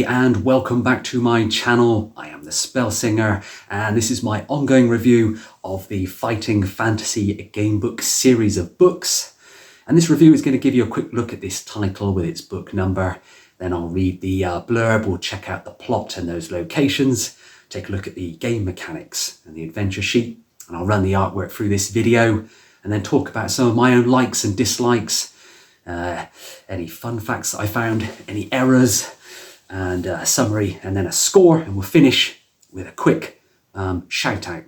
and welcome back to my channel. I am the Spellsinger and this is my ongoing review of the Fighting Fantasy Gamebook series of books. And this review is going to give you a quick look at this title with its book number. Then I'll read the blurb, we'll check out the plot and those locations, take a look at the game mechanics and the adventure sheet, and I'll run the artwork through this video and then talk about some of my own likes and dislikes, any fun facts that I found, any errors, and a summary, and then a score, and we'll finish with a quick shout out.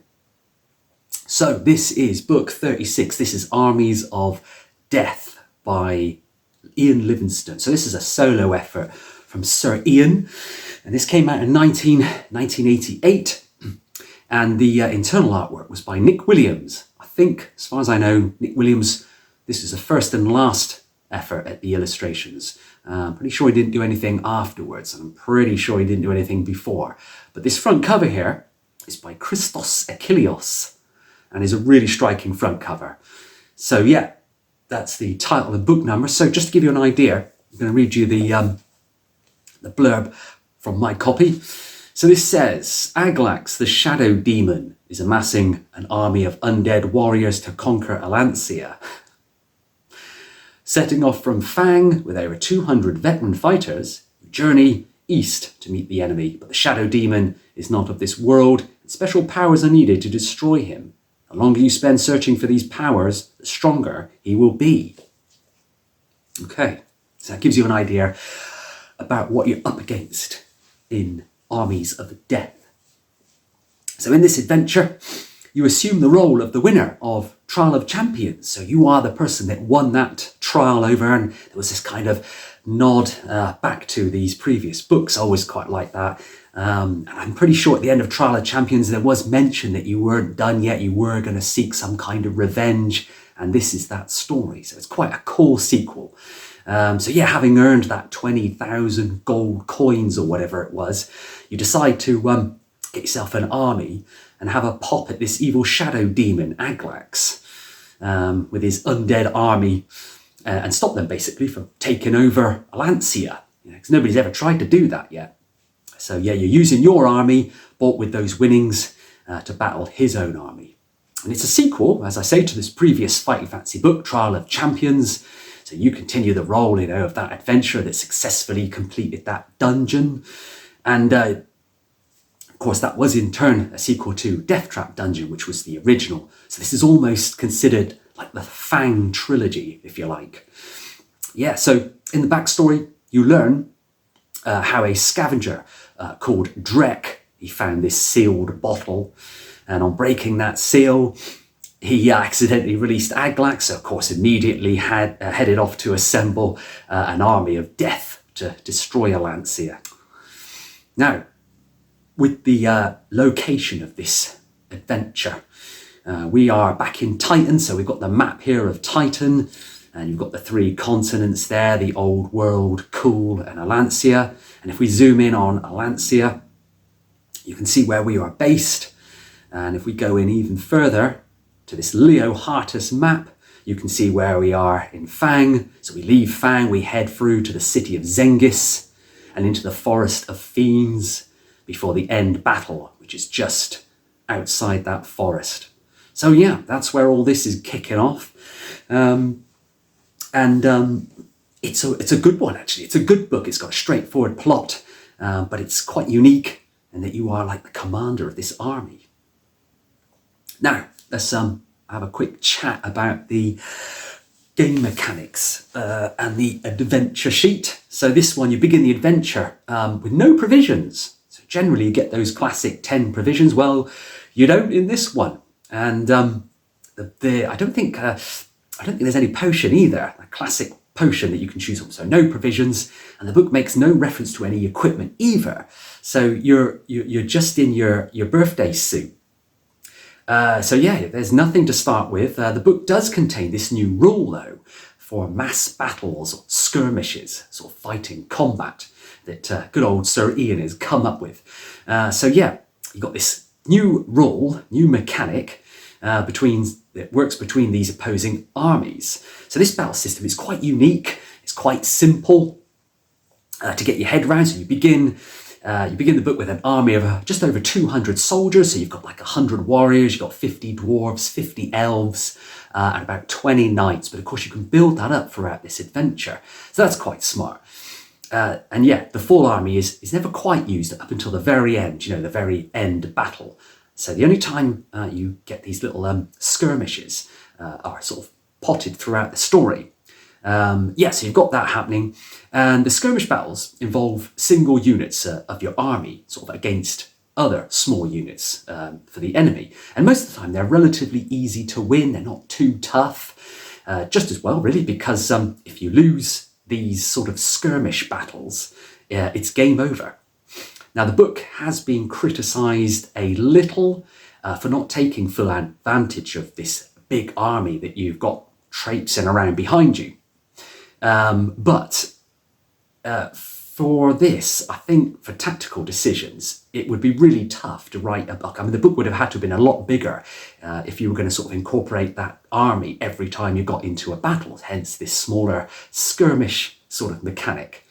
So this is book 36. This is Armies of Death by Ian Livingstone. So this is a solo effort from Sir Ian, and this came out in 1988, and the internal artwork was by Nick Williams. I think, as far as I know, Nick Williams, this is the first and last effort at the illustrations. I'm pretty sure he didn't do anything afterwards, and I'm pretty sure he didn't do anything before. But this front cover here is by Christos Achilleos, and is a really striking front cover. So yeah, that's the title and book number. So just to give you an idea, I'm going to read you the blurb from my copy. So this says, Agglax the Shadow Demon is amassing an army of undead warriors to conquer Allansia. Setting off from Fang with over 200 veteran fighters, journey east to meet the enemy, but the Shadow Demon is not of this world, and special powers are needed to destroy him. The longer you spend searching for these powers, the stronger he will be. Okay, so that gives you an idea about what you're up against in Armies of Death. So in this adventure, you assume the role of the winner of Trial of Champions. So you are the person that won that trial over, and there was this kind of nod back to these previous books. I always quite like that. And I'm pretty sure at the end of Trial of Champions, there was mention that you weren't done yet. You were going to seek some kind of revenge. And this is that story. So it's quite a cool sequel. So yeah, having earned that 20,000 gold coins or whatever it was, you decide to get yourself an army and have a pop at this evil shadow demon, Agglax, with his undead army, and stop them basically from taking over Allansia, because nobody's ever tried to do that yet. So yeah, you're using your army, bought with those winnings, to battle his own army. And it's a sequel, as I say, to this previous Fighting Fantasy book, Trial of Champions. So you continue the role, of that adventurer that successfully completed that dungeon. And of course, that was in turn a sequel to Death Trap Dungeon, which was the original. So this is almost considered like the Fang trilogy, if you like. Yeah, so in the backstory, you learn how a scavenger called Drek, he found this sealed bottle, and on breaking that seal, he accidentally released Agglax, so of course immediately headed off to assemble an army of death to destroy Allansia. Now, with the location of this adventure, we are back in Titan, so we've got the map here of Titan, and you've got the three continents there, the old world, Cool, and Allansia. And if we zoom in on Allansia, you can see where we are based. And if we go in even further to this Leo Hartus map, you can see where we are in Fang. So we leave Fang, we head through to the city of Zengis and into the forest of fiends before the end battle, which is just outside that forest. So yeah, that's where all this is kicking off. It's a good one, actually. It's a good book. It's got a straightforward plot, but it's quite unique in that you are like the commander of this army. Now, let's have a quick chat about the game mechanics and the adventure sheet. So this one, you begin the adventure with no provisions. So generally you get those classic 10 provisions. Well, you don't in this one. And I don't think there's any potion either, a classic potion that you can choose from. So no provisions, and the book makes no reference to any equipment either. So you're just in your birthday suit. So yeah, there's nothing to start with. The book does contain this new rule though, for mass battles or skirmishes, sort of fighting combat, that good old Sir Ian has come up with. So yeah, you've got this new rule, new mechanic, that works between these opposing armies. So this battle system is quite unique, it's quite simple, to get your head round. So you begin the book with an army of just over 200 soldiers. So you've got like 100 warriors, you've got 50 dwarves, 50 elves, and about 20 knights. But of course you can build that up throughout this adventure. So that's quite smart. And yeah, the full army is never quite used up until the very end, the very end battle. So the only time you get these little skirmishes are sort of potted throughout the story. So you've got that happening. And the skirmish battles involve single units of your army sort of against other small units for the enemy. And most of the time they're relatively easy to win. They're not too tough. Just as well, really, because if you lose these sort of skirmish battles, it's game over. Now, the book has been criticised a little for not taking full advantage of this big army that you've got traipsing around behind you. But for this, I think for tactical decisions, it would be really tough to write a book. I mean, the book would have had to have been a lot bigger if you were going to sort of incorporate that army every time you got into a battle, hence this smaller skirmish sort of mechanic.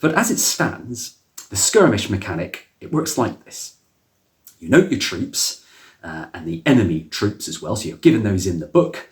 But as it stands, the skirmish mechanic, it works like this. You note your troops and the enemy troops as well, so you're given those in the book.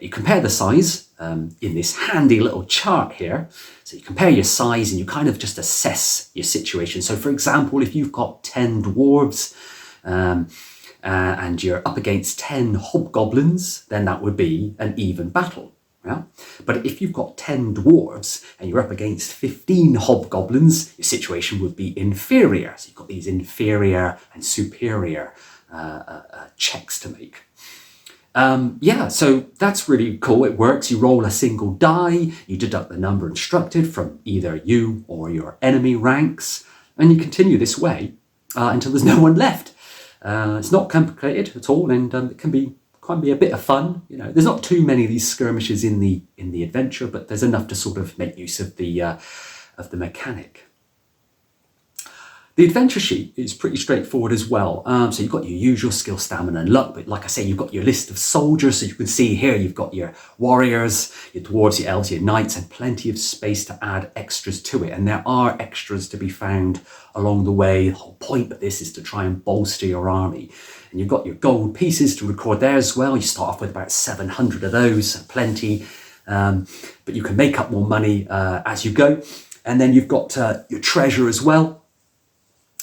You compare the size in this handy little chart here. So you compare your size and you kind of just assess your situation. So for example, if you've got 10 dwarves and you're up against 10 hobgoblins, then that would be an even battle. Yeah? But if you've got 10 dwarves and you're up against 15 hobgoblins, your situation would be inferior. So you've got these inferior and superior checks to make. So that's really cool. It works. You roll a single die, you deduct the number instructed from either you or your enemy ranks, and you continue this way until there's no one left. It's not complicated at all, and it can be a bit of fun. There's not too many of these skirmishes in the adventure, but there's enough to sort of make use of the mechanic. The adventure sheet is pretty straightforward as well. So you've got your usual skill, stamina and luck, but like I say, you've got your list of soldiers. So you can see here, you've got your warriors, your dwarves, your elves, your knights, and plenty of space to add extras to it. And there are extras to be found along the way. The whole point of this is to try and bolster your army. And you've got your gold pieces to record there as well. You start off with about 700 of those, so plenty. But you can make up more money as you go. And then you've got your treasure as well.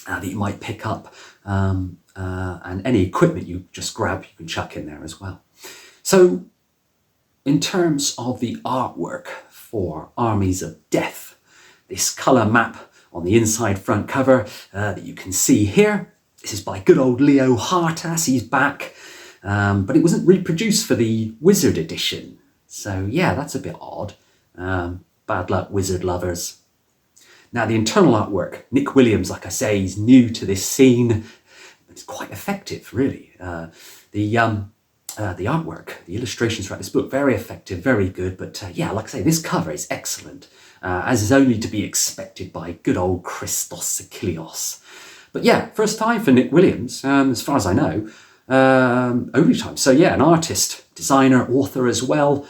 That you might pick up, and any equipment you just grab, you can chuck in there as well. So in terms of the artwork for Armies of Death, this colour map on the inside front cover that you can see here, this is by good old Leo Hartas. He's back, but it wasn't reproduced for the Wizard edition. So yeah, that's a bit odd. Bad luck, Wizard lovers. Now, the internal artwork, Nick Williams, like I say, he's new to this scene. It's quite effective, really. The artwork, the illustrations throughout this book, very effective, very good. But like I say, this cover is excellent, as is only to be expected by good old Christos Achilleos. But yeah, first time for Nick Williams, as far as I know. Only time. So yeah, an artist, designer, author as well,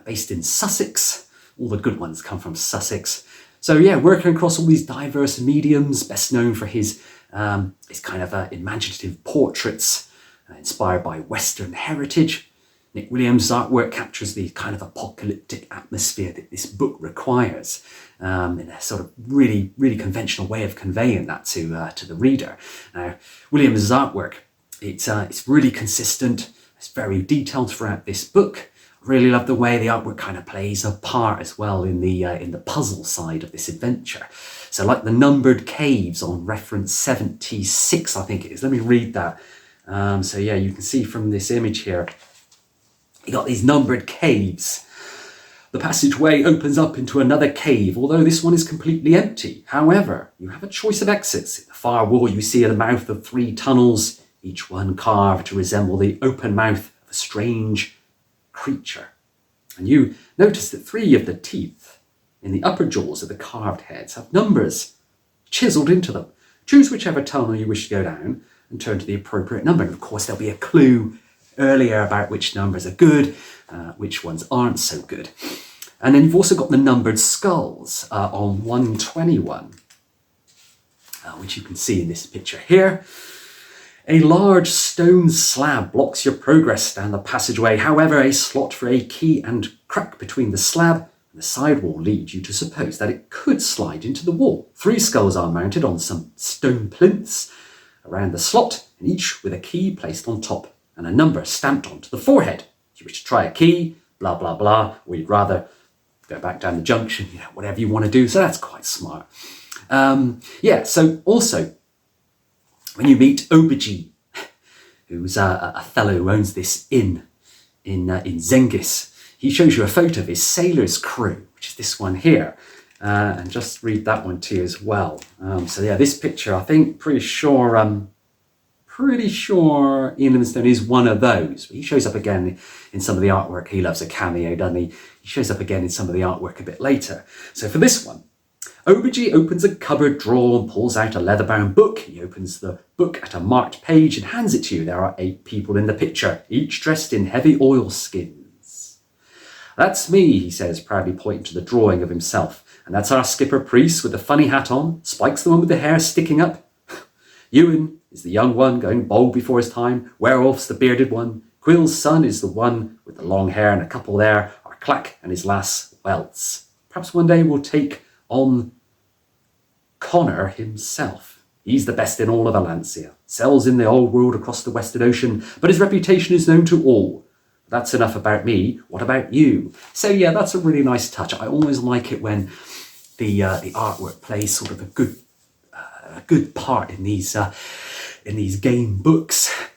based in Sussex. All the good ones come from Sussex. So yeah, working across all these diverse mediums, best known for his kind of imaginative portraits inspired by Western heritage. Nick Williams' artwork captures the kind of apocalyptic atmosphere that this book requires in a sort of really, really conventional way of conveying that to the reader. Now, Williams' artwork, it's really consistent. It's very detailed throughout this book. Really love the way the artwork kind of plays a part as well in the puzzle side of this adventure. So like the numbered caves on reference 76, I think it is. Let me read that. So yeah, you can see from this image here, you got these numbered caves. The passageway opens up into another cave, although this one is completely empty. However, you have a choice of exits. In the far wall, you see the mouth of 3 tunnels, each one carved to resemble the open mouth of a strange creature. And you notice that 3 of the teeth in the upper jaws of the carved heads have numbers chiseled into them. Choose whichever tunnel you wish to go down and turn to the appropriate number. And of course, there'll be a clue earlier about which numbers are good, which ones aren't so good. And then you've also got the numbered skulls on 121, which you can see in this picture here. A large stone slab blocks your progress down the passageway. However, a slot for a key and crack between the slab and the sidewall leads you to suppose that it could slide into the wall. 3 skulls are mounted on some stone plinths around the slot, and each with a key placed on top and a number stamped onto the forehead. If you wish to try a key, blah, blah, blah, or you'd rather go back down the junction, whatever you want to do. So that's quite smart. So also, when you meet Aubergine, who's a fellow who owns this inn in Zengis, he shows you a photo of his sailor's crew, which is this one here. And just read that one to you as well. This picture, I think, pretty sure Ian Livingstone is one of those. He shows up again in some of the artwork. He loves a cameo, doesn't he? He shows up again in some of the artwork a bit later. So for this one, Aubergine opens a cupboard drawer and pulls out a leather-bound book. He opens the book at a marked page and hands it to you. There are 8 people in the picture, each dressed in heavy oilskins. That's me, he says, proudly pointing to the drawing of himself. And that's our skipper priest with the funny hat on. Spike's the one with the hair sticking up. Ewan is the young one going bald before his time. Werewolf's the bearded one. Quill's son is the one with the long hair, and a couple there are Clack and his lass, Welts. Perhaps one day we'll take on Connor himself. He's the best in all of Allansia. Sells in the old world across the Western Ocean, but his reputation is known to all. That's enough about me. What about you? So yeah, that's a really nice touch. I always like it when the artwork plays sort of a good part in these game books.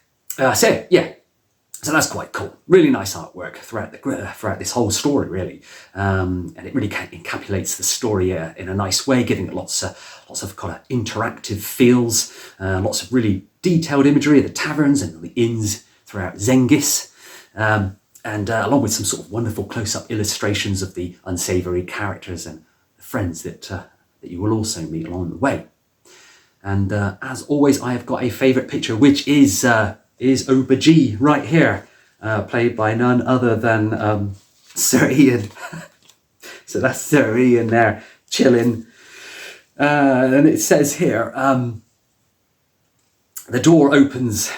So that's quite cool. Really nice artwork throughout this whole story, really, and it really encapsulates the story in a nice way, giving it lots of kind of interactive feels, lots of really detailed imagery of the taverns and the inns throughout Zengis, and along with some sort of wonderful close-up illustrations of the unsavoury characters and the friends that you will also meet along the way. And as always, I have got a favourite picture, which is Aubergine right here, played by none other than Sir Ian. So that's Sir Ian there, chilling. And it says here, the door opens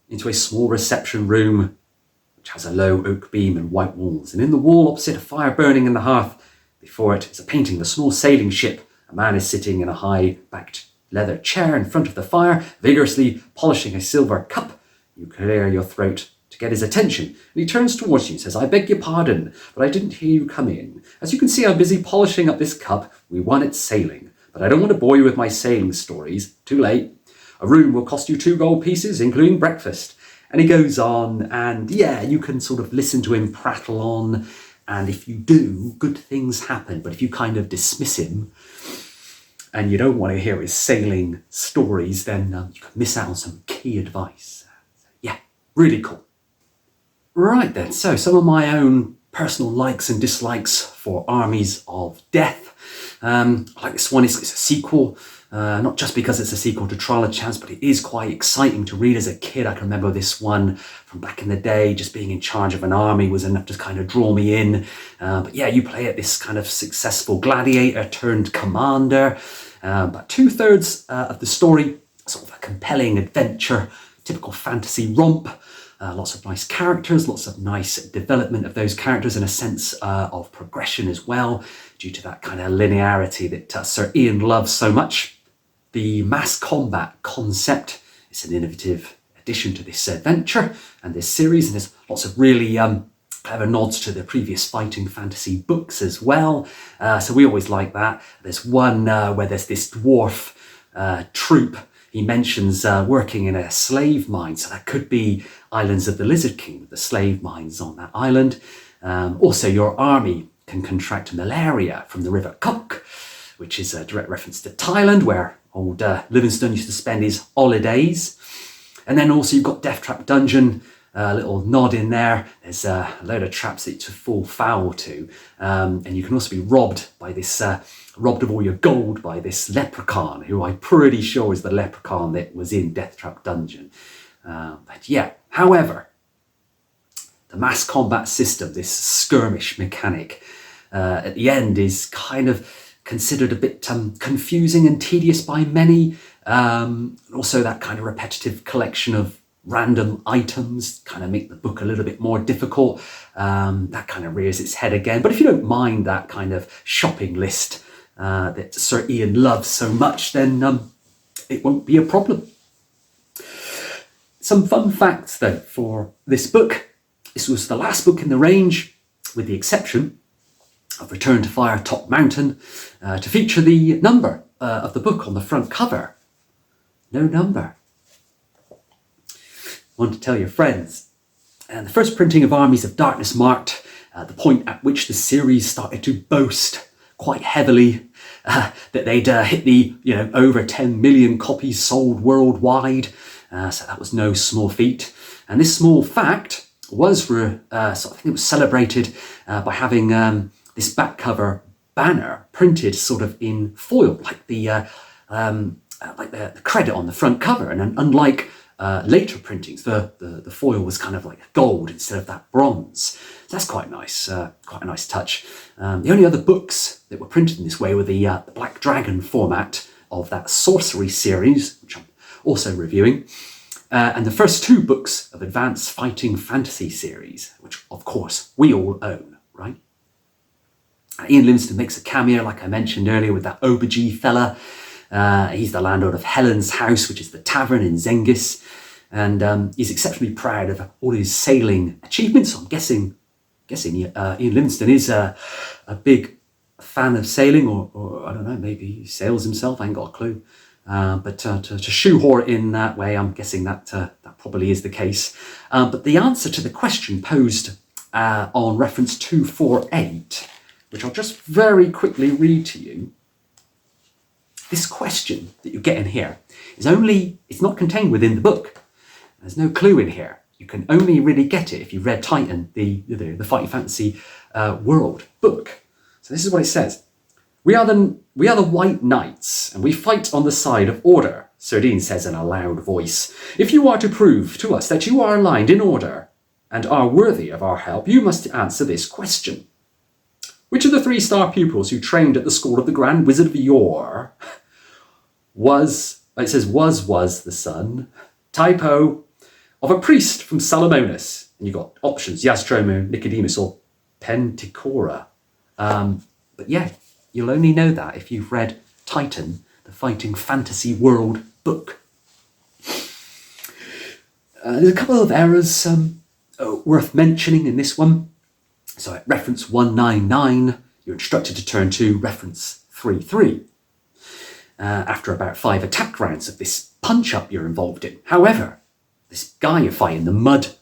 into a small reception room, which has a low oak beam and white walls. And in the wall opposite, a fire burning in the hearth. Before it is a painting of a small sailing ship. A man is sitting in a high-backed leather chair in front of the fire, vigorously polishing a silver cup. You clear your throat to get his attention, and he turns towards you and says, "I beg your pardon, but I didn't hear you come in. As you can see, I'm busy polishing up this cup. We won at sailing, but I don't want to bore you with my sailing stories. Too late. A room will cost you 2 gold pieces, including breakfast." And he goes on, and yeah, you can sort of listen to him prattle on, and if you do, good things happen. But if you kind of dismiss him, and you don't want to hear his sailing stories, then you can miss out on some key advice. Yeah, really cool. Right then, so some of my own personal likes and dislikes for Armies of Death. I like this one. It's a sequel, not just because it's a sequel to Trial of Chance, but it is quite exciting to read as a kid. I can remember this one from back in the day. Just being in charge of an army was enough to kind of draw me in. But yeah, you play at this kind of successful gladiator turned commander. About 2/3 of the story, sort of a compelling adventure, typical fantasy romp. Lots of nice characters, lots of nice development of those characters, and a sense of progression as well, due to that kind of linearity that Sir Ian loves so much. The mass combat concept is an innovative addition to this adventure and this series, and there's lots of really clever nods to the previous fighting fantasy books as well. So we always like that. There's one where there's this dwarf troop. He mentions working in a slave mine, so that could be Islands of the Lizard King, the slave mines on that island. Also, your army can contract malaria from the River Cock, which is a direct reference to Thailand, where old Livingstone used to spend his holidays. And then also you've got Death Trap Dungeon, a little nod in there. There's a load of traps that to fall foul to. And you can also be robbed of all your gold by this leprechaun, who I'm pretty sure is the leprechaun that was in Death Trap Dungeon. But yeah, however, the mass combat system, this skirmish mechanic, at the end is kind of considered a bit confusing and tedious by many. Also that kind of repetitive collection of random items kind of make the book a little bit more difficult. That kind of rears its head again. But if you don't mind that kind of shopping list that Sir Ian loves so much, then it won't be a problem. Some fun facts though for this book. This was the last book in the range, with the exception of Return to Fire Top Mountain, to feature the number of the book on the front cover. No number. Want to tell your friends. And the first printing of Armies of Darkness marked the point at which the series started to boast quite heavily that they'd hit the over 10 million copies sold worldwide. So that was no small feat. And this small fact was, I think it was celebrated by having this back cover banner printed sort of in foil, like the credit on the front cover. And unlike later printings, the foil was kind of like gold instead of that bronze. So that's quite nice, quite a nice touch. The only other books that were printed in this way were the Black Dragon format of that Sorcery series, which I'm also reviewing, and the first two books of Advanced Fighting Fantasy series, which of course we all own, right? Ian Livingstone makes a cameo, like I mentioned earlier, with that aubergine fella. He's the landlord of Helen's House, which is the tavern in Zengis, and he's exceptionally proud of all his sailing achievements. So I'm guessing Ian Livingstone is a big fan of sailing, or I don't know, maybe he sails himself. I ain't got a clue. But to shoehorn it in that way, I'm guessing that probably is the case. But the answer to the question posed on reference 248, which I'll just very quickly read to you. This question that you get in here it's not contained within the book. There's no clue in here. You can only really get it if you read Titan, the Fighting Fantasy World book. So this is what it says. We are the White Knights, and we fight on the side of order, Sir Dean says in a loud voice. If you are to prove to us that you are aligned in order and are worthy of our help, you must answer this question. Which of the 3-star pupils who trained at the school of the Grand Wizard of Yore was the son, typo, of a priest from Salamonis? And you've got options, Yastromo, Nicodemus, or Penticora. But yeah, you'll only know that if you've read Titan, the Fighting Fantasy World book. There's a couple of errors worth mentioning in this one. So at reference 199, you're instructed to turn to reference 33. After about 5 attack rounds of this punch-up you're involved in. However, this guy you're fighting, the mud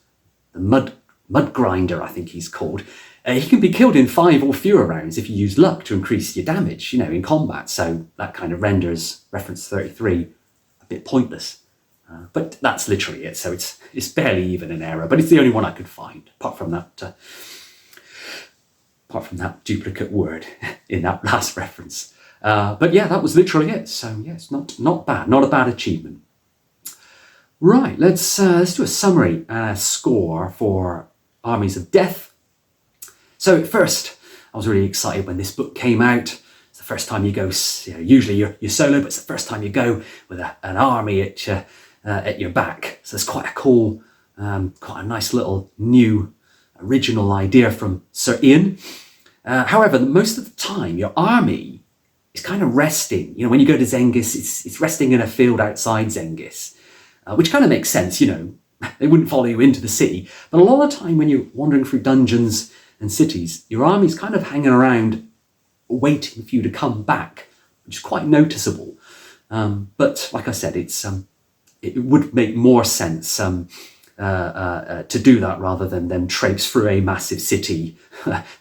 grinder, I think he's called, he can be killed in 5 or fewer rounds if you use luck to increase your damage, in combat. So that kind of renders reference 33 a bit pointless. But that's literally it. So it's barely even an error, but it's the only one I could find, apart from that duplicate word in that last reference. But yeah, that was literally it. So yeah, it's not bad, not a bad achievement. Right, let's do a summary score for Armies of Death. So at first, I was really excited when this book came out. It's the first time you go, usually you're solo, but it's the first time you go with an army at your back. So it's quite a cool, quite a nice little new original idea from Sir Ian. However, most of the time, your army is kind of resting. When you go to Zengis, it's resting in a field outside Zengis, which kind of makes sense. They wouldn't follow you into the city. But a lot of the time when you're wandering through dungeons and cities, your army's kind of hanging around waiting for you to come back, which is quite noticeable. But like I said, it would make more sense to do that rather than them traipse through a massive city,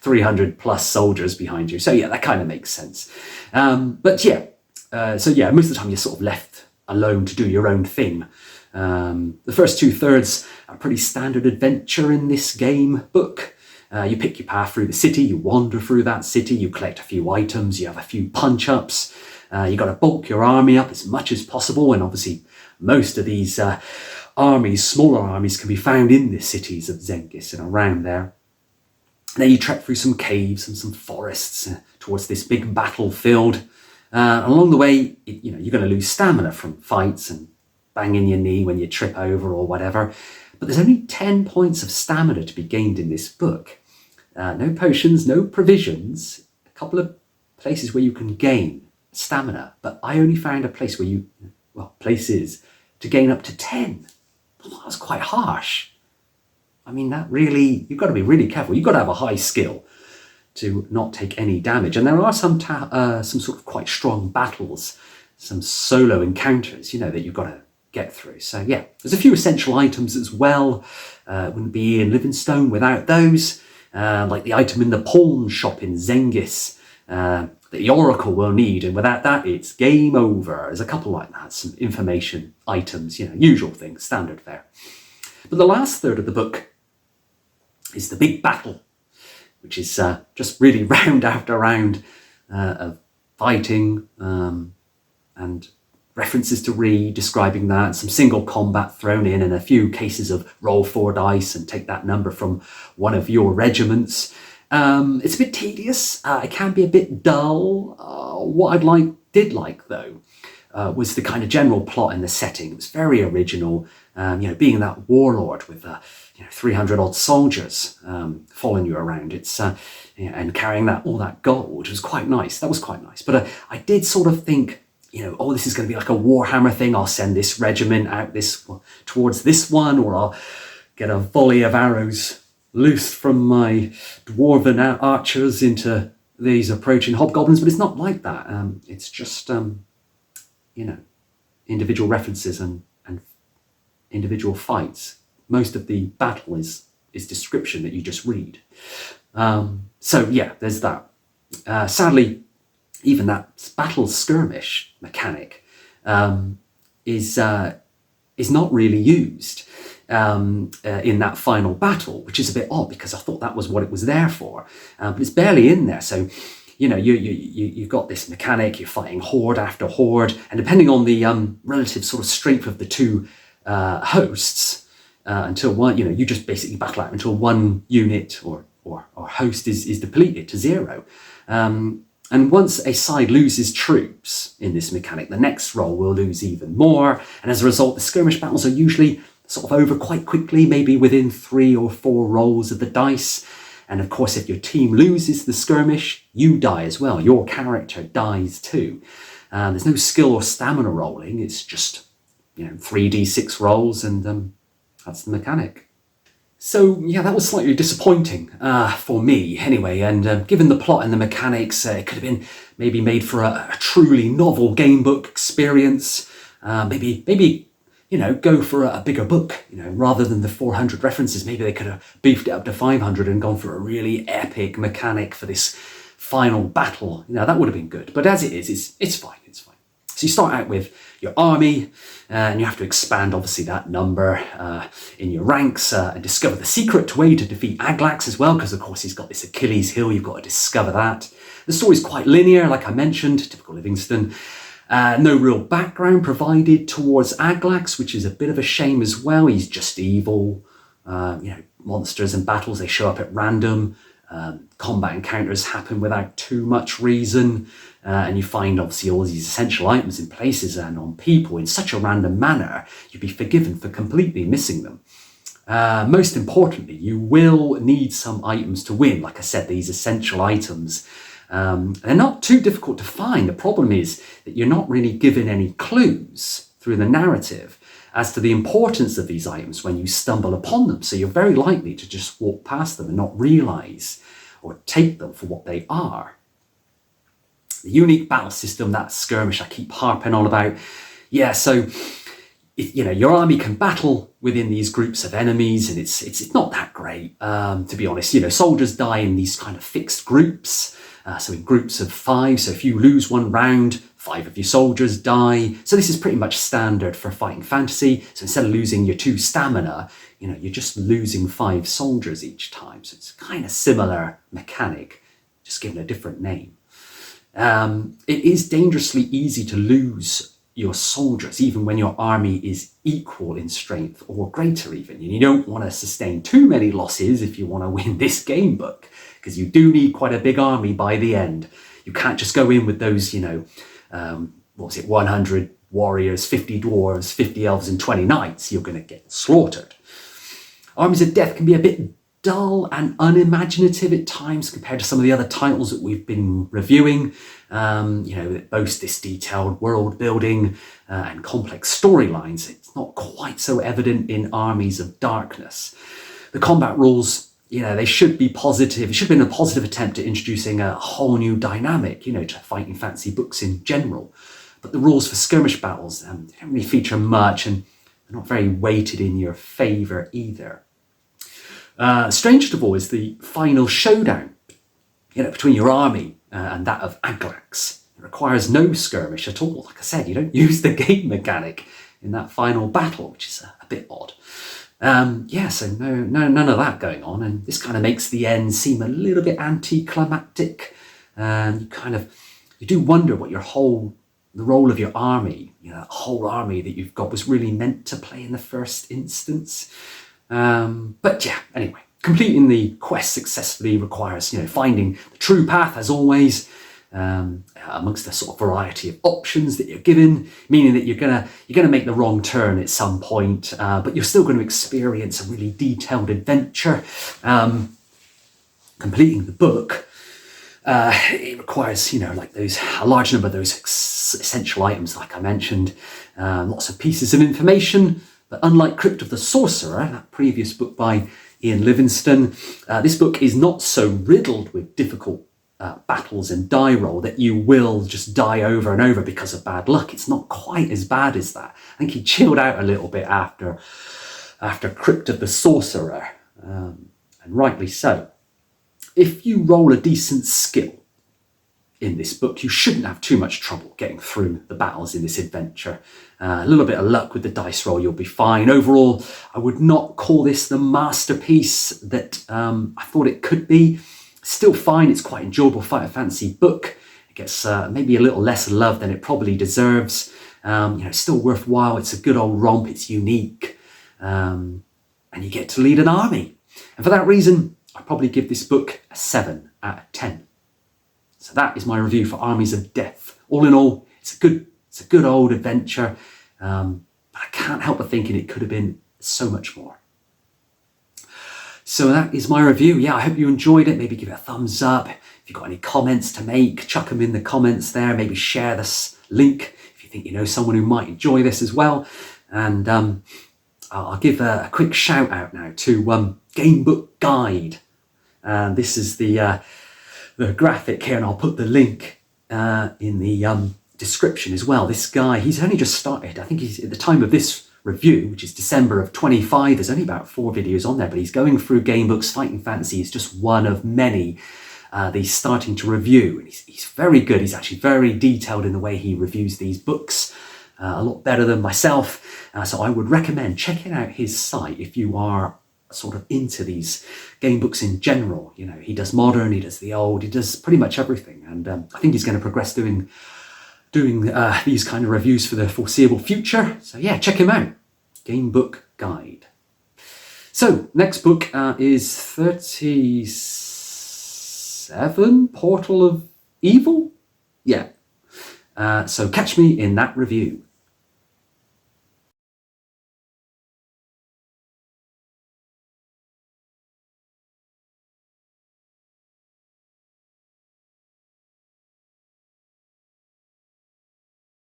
300 plus soldiers behind you. So yeah, that kind of makes sense. But yeah, most of the time you're sort of left alone to do your own thing. The first 2/3 are pretty standard adventure in this game book. You pick your path through the city, you wander through that city, you collect a few items, you have a few punch-ups, you got to bulk your army up as much as possible, and obviously most of these smaller armies can be found in the cities of Zengis and around there. And then you trek through some caves and some forests towards this big battlefield. Along the way, you're going to lose stamina from fights and banging your knee when you trip over or whatever. But there's only 10 points of stamina to be gained in this book. No potions, no provisions. A couple of places where you can gain stamina. But I only found a place where places to gain up to 10. I thought that was quite harsh. I mean, you've got to be really careful. You've got to have a high skill to not take any damage. And there are some sort of quite strong battles, some solo encounters, that you've got to get through. So yeah, there's a few essential items as well. Wouldn't be in Livingstone without those. Like the item in the pawn shop in Zengis that the Oracle will need. And without that, it's game over. There's a couple like that, some information items, usual things, standard fare. But the last third of the book is the big battle, which is just really round after round of fighting and references to Re describing that, some single combat thrown in, and a few cases of roll 4 dice and take that number from one of your regiments. It's a bit tedious. It can be a bit dull. What I did like though was the kind of general plot and the setting. It was very original. Being that warlord with 300 odd soldiers following you around. It's and carrying all that gold was quite nice. That was quite nice. But I did sort of think, this is going to be like a Warhammer thing. I'll send this regiment out towards this one, or I'll get a volley of arrows loosed from my dwarven archers into these approaching hobgoblins. But it's not like that. It's just individual references and individual fights. Most of the battle is description that you just read. So yeah, there's that. Sadly, even that battle skirmish mechanic is not really used in that final battle, which is a bit odd because I thought that was what it was there for. But it's barely in there. So you've got this mechanic. You're fighting horde after horde, and depending on the relative sort of strength of the two hosts, until one, you just basically battle out until one unit or host is depleted to 0. And once a side loses troops in this mechanic, the next roll will lose even more. And as a result, the skirmish battles are usually sort of over quite quickly, maybe within 3 or 4 rolls of the dice. And of course, if your team loses the skirmish, you die as well. Your character dies too. There's no skill or stamina rolling. It's just 3d6 rolls, and that's the mechanic. So yeah, that was slightly disappointing for me anyway. And given the plot and the mechanics, it could have been maybe made for a truly novel gamebook experience. Maybe go for a bigger book. Rather than the 400 references, maybe they could have beefed it up to 500 and gone for a really epic mechanic for this final battle. That would have been good. But as it is, it's fine. It's fine. So you start out with your army, and you have to expand, obviously, that number in your ranks and discover the secret way to defeat Agglax as well, because, of course, he's got this Achilles heel. You've got to discover that. The story's quite linear, like I mentioned, typical Livingston. No real background provided towards Agglax, which is a bit of a shame as well. He's just evil. Monsters and battles, they show up at random. Combat encounters happen without too much reason. And you find, obviously, all these essential items in places and on people in such a random manner, you'd be forgiven for completely missing them. Most importantly, you will need some items to win. Like I said, these essential items. They're not too difficult to find. The problem is that you're not really given any clues through the narrative as to the importance of these items when you stumble upon them. So you're very likely to just walk past them and not realise or take them for what they are. The unique battle system, that skirmish I keep harping on about. Yeah, so your army can battle within these groups of enemies, and it's not that great, to be honest. Soldiers die in these kind of fixed groups. So in groups of 5, so if you lose one round, 5 of your soldiers die. So this is pretty much standard for fighting fantasy. So instead of losing your 2 stamina, you're just losing 5 soldiers each time. So it's kind of similar mechanic, just given a different name. It is dangerously easy to lose your soldiers, even when your army is equal in strength or greater even. You don't want to sustain too many losses if you want to win this game book, because you do need quite a big army by the end. You can't just go in with those, 100 warriors, 50 dwarves, 50 elves and 20 knights. You're going to get slaughtered. Armies of Death can be a bit dull and unimaginative at times compared to some of the other titles that we've been reviewing, that boast this detailed world building and complex storylines. It's not quite so evident in Armies of Darkness. The combat rules, they should be positive. It should have been a positive attempt at introducing a whole new dynamic, to fighting fantasy books in general. But the rules for skirmish battles don't really feature much, and they're not very weighted in your favour either. Strangest of all is the final showdown, between your army and that of Agglax. It requires no skirmish at all. Like I said, you don't use the game mechanic in that final battle, which is a bit odd. So none of that going on, and this kind of makes the end seem a little bit anticlimactic. You do wonder what the role of your army, that whole army that you've got, was really meant to play in the first instance. Anyway, completing the quest successfully requires, finding the true path as always, amongst the sort of variety of options that you're given, meaning that you're gonna make the wrong turn at some point, but you're still going to experience a really detailed adventure. Completing the book, it requires, a large number of those essential items, like I mentioned, lots of pieces of information. But unlike Crypt of the Sorcerer, that previous book by Ian Livingstone, this book is not so riddled with difficult battles and die roll that you will just die over and over because of bad luck. It's not quite as bad as that. I think he chilled out a little bit after Crypt of the Sorcerer, and rightly so. If you roll a decent skill in this book, you shouldn't have too much trouble getting through the battles in this adventure. A little bit of luck with the dice roll, you'll be fine. Overall, I would not call this the masterpiece that I thought it could be. Still fine, it's quite enjoyable fighter fantasy book. It gets maybe a little less love than it probably deserves. Still worthwhile. It's a good old romp, it's unique. And you get to lead an army. And for that reason, I'd probably give this book a 7 out of 10. So that is my review for Armies of Death. All in all, it's a good old adventure, but I can't help but thinking it could have been so much more. So that is my review. I hope you enjoyed it. Maybe give it a thumbs up. If you've got any comments to make, chuck them in the comments there. Maybe share this link if you think you know someone who might enjoy this as well. And I'll give a quick shout out now to Gamebook Guide. This is the graphic here, and I'll put the link in the description as well. This guy, he's only just started. I think he's at the time of this review, which is December of 25. There's only about 4 videos on there, but he's going through game books. Fighting Fantasy is just one of many that he's starting to review, and he's very good. He's actually very detailed in the way he reviews these books, a lot better than myself. So I would recommend checking out his site if you are sort of into these game books in general. He does modern, he does the old, he does pretty much everything, and I think he's going to progress doing these kind of reviews for the foreseeable future. So check him out. Gamebook Guide. So next book is 37, Portal of Evil. So catch me in that review.